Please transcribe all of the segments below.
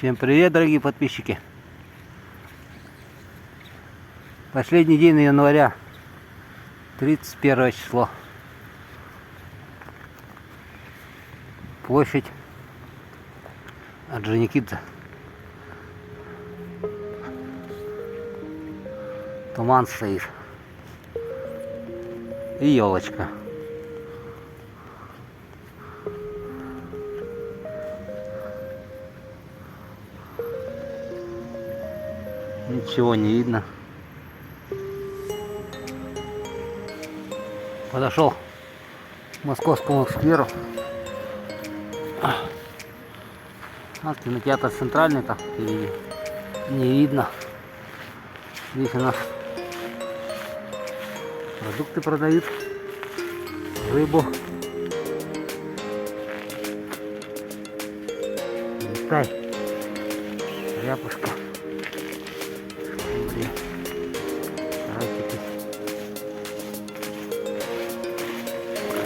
Всем привет, дорогие подписчики! Последний день января, 31 число. Площадь Орджоникидзе. Туман стоит. И елочка. Ничего не видно. Подошел к Московскому скверу. Вот кинотеатр центральный там впереди. Не видно. Здесь у нас продукты продают. Рыбу. Летай. Ряпушка.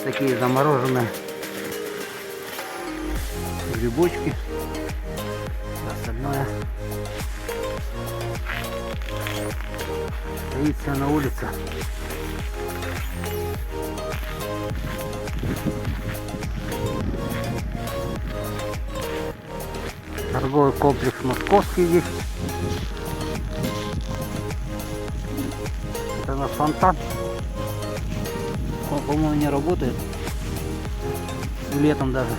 Такие замороженные грибочки, остальное стоит все на улице. Торговый комплекс Московский здесь. Это у нас фонтан. Он, по-моему, не работает. Летом даже.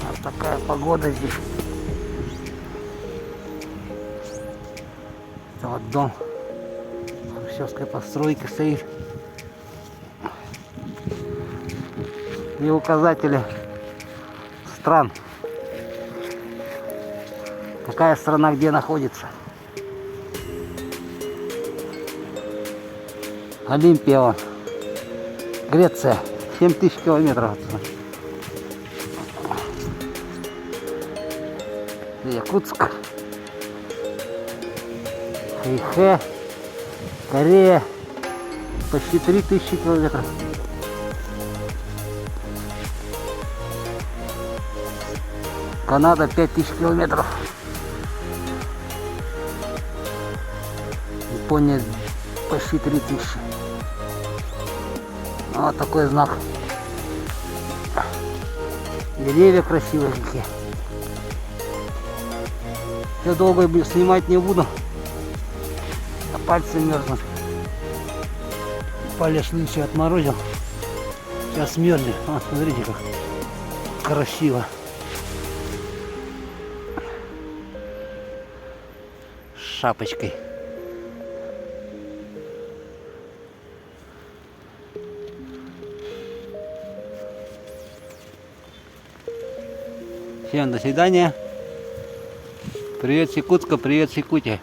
Вот такая погода здесь. Это вот дом хрущевской постройки стоит. И указатели стран. Какая страна где находится. Олимпия, Греция, 7000 километров отсюда. Якутск, Хэйхэ, Корея, почти 3000 километров. Канада 5000 километров. Япония почти 3000. Вот такой знак. Деревья красивые какие. Я долго снимать не буду. А пальцы мерзнут. Палец нынче отморозил. Сейчас мерзнет. Вот, смотрите, как красиво. С шапочкой. Всем до свидания. Привет с Якутска, привет с Якутии.